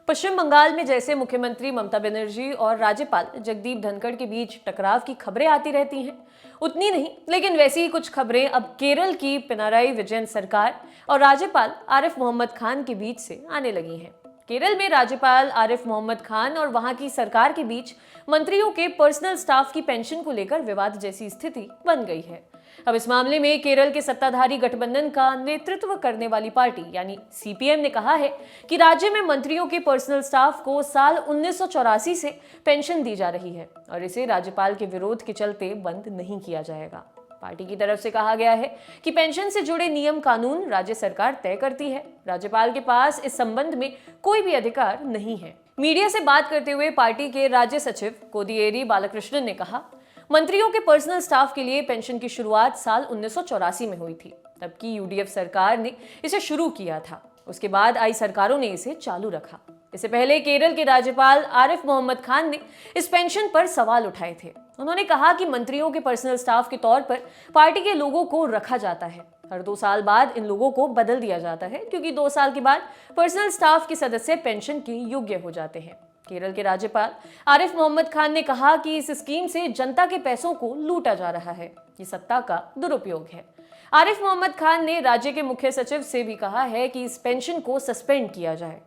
पश्चिम बंगाल में जैसे मुख्यमंत्री ममता बनर्जी और राज्यपाल जगदीप धनखड़ के बीच टकराव की खबरें आती रहती हैं, उतनी नहीं लेकिन वैसी ही कुछ खबरें अब केरल की पिनाराई विजयन सरकार और राज्यपाल आरिफ मोहम्मद खान के बीच से आने लगी हैं। केरल में राज्यपाल आरिफ मोहम्मद खान और वहां की सरकार के बीच मंत्रियों के पर्सनल स्टाफ की पेंशन को लेकर विवाद जैसी स्थिति बन गई है। अब इस मामले में केरल के सत्ताधारी गठबंधन का नेतृत्व करने वाली पार्टी यानी सीपीएम ने कहा है कि राज्य में मंत्रियों के पर्सनल स्टाफ को साल 1984 से पेंशन दी जा रही है और इसे राज्यपाल के विरोध के चलते बंद नहीं किया जाएगा। पार्टी की तरफ से कहा गया है कि पेंशन से जुड़े नियम कानून राज्य सरकार तय करती है। राज्यपाल के पास इस संबंध में कोई भी अधिकार नहीं है। मीडिया से बात करते हुए पार्टी के राज्य सचिव कोडियेरी बालकृष्णन ने कहा, मंत्रियों के पर्सनल स्टाफ के लिए पेंशन की शुरुआत साल 1984 में हुई थी। तब की यूडीएफ सरकार ने इसे शुरू किया था। उसके बाद आई सरकारों ने इसे चालू रखा। इससे पहले केरल के राज्यपाल आरिफ मोहम्मद खान ने इस पेंशन पर सवाल उठाए थे। उन्होंने कहा कि मंत्रियों के पर्सनल स्टाफ के तौर पर पार्टी के लोगों को रखा जाता है। हर 2 साल बाद इन लोगों को बदल दिया जाता है क्योंकि 2 साल के बाद पर्सनल स्टाफ के सदस्य पेंशन के योग्य हो जाते हैं। केरल के राज्यपाल आरिफ मोहम्मद खान ने कहा कि इस स्कीम से जनता के पैसों को लूटा जा रहा है। ये सत्ता का दुरुपयोग है। आरिफ मोहम्मद खान ने राज्य के मुख्य सचिव से भी कहा है कि इस पेंशन को सस्पेंड किया जाए।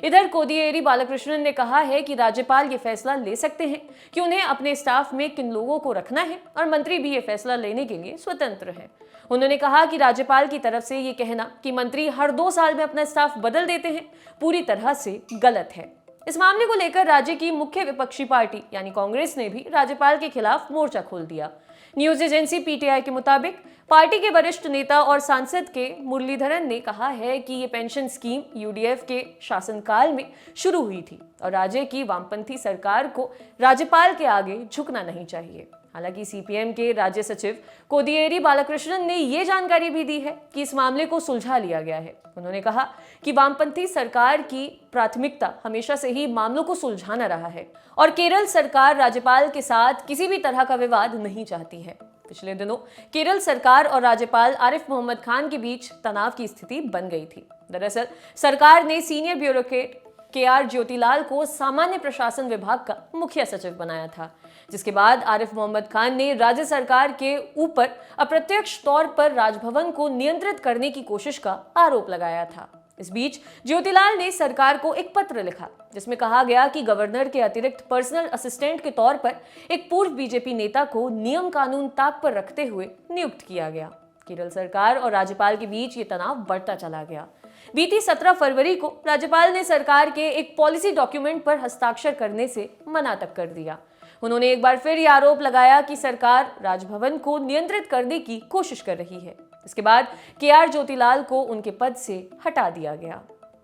इधर कोडियेरी बालकृष्णन ने कहा है कि राज्यपाल ये फैसला ले सकते हैं कि उन्हें अपने स्टाफ में किन लोगों को रखना है और मंत्री भी ये फैसला लेने के लिए स्वतंत्र हैं। उन्होंने कहा कि राज्यपाल की तरफ से ये कहना कि मंत्री हर 2 साल में अपना स्टाफ बदल देते हैं पूरी तरह से गलत है। इस मामले को लेकर राज्य की मुख्य विपक्षी पार्टी यानी कांग्रेस ने भी राज्यपाल के खिलाफ मोर्चा खोल दिया। न्यूज एजेंसी पीटीआई के मुताबिक पार्टी के वरिष्ठ नेता और सांसद के मुरलीधरन ने कहा है कि ये पेंशन स्कीम यूडीएफ के शासनकाल में शुरू हुई थी और राज्य की वामपंथी सरकार को राज्यपाल के आगे झुकना नहीं चाहिए। हालांकि सीपीएम के राज्य सचिव कोडियेरी बालकृष्णन ने ये जानकारी भी दी है कि इस मामले को सुलझा लिया गया है। उन्होंने कहा कि वामपंथी सरकार की प्राथमिकता हमेशा से ही मामलों को सुलझाना रहा है और केरल सरकार राज्यपाल के साथ किसी भी तरह का विवाद नहीं चाहती है। पिछले दिनों केरल सरकार और राज्यपाल आरिफ मोहम्मद खान के बीच तनाव की स्थिति बन गई थी। दरअसल सरकार ने सीनियर ब्यूरोक्रेट केआर ज्योतिलाल को सामान्य प्रशासन विभाग का मुख्य सचिव बनाया था, जिसके बाद आरिफ मोहम्मद खान ने राज्य सरकार के ऊपर अप्रत्यक्ष तौर पर राजभवन को नियंत्रित करने की कोशिश का आरोप लगाया था। इस बीच ज्योतिलाल ने सरकार को एक पत्र लिखा जिसमें कहा गया कि गवर्नर के अतिरिक्त पर्सनल असिस्टेंट के तौर पर एक पूर्व बीजेपी नेता को नियम कानून ताक पर रखते हुए नियुक्त किया गया। केरल सरकार और राज्यपाल के बीच ये तनाव बढ़ता चला गया। बीती 17 फरवरी को राज्यपाल ने सरकार के एक पॉलिसी डॉक्यूमेंट पर हस्ताक्षर करने से मना तक कर दिया। उन्होंने एक बार फिर ये आरोप लगाया कि सरकार राजभवन को नियंत्रित करने की कोशिश कर रही है। इसके बाद केआर ज्योतिलाल को उनके पद से हटा दिया गया।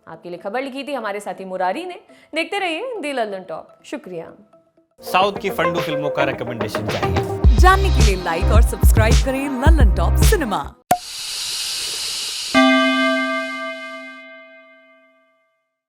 आपके लिए खबर लिखी थी हमारे साथी मुरारी ने। देखते रहिए दी लंदन टॉप। शुक्रिया। साउथ की फंडू फिल्मों का रिकमेंडेशन चाहिए? जानने के लिए लाइक और सब्सक्राइब करें लंदन टॉप सिनेमा।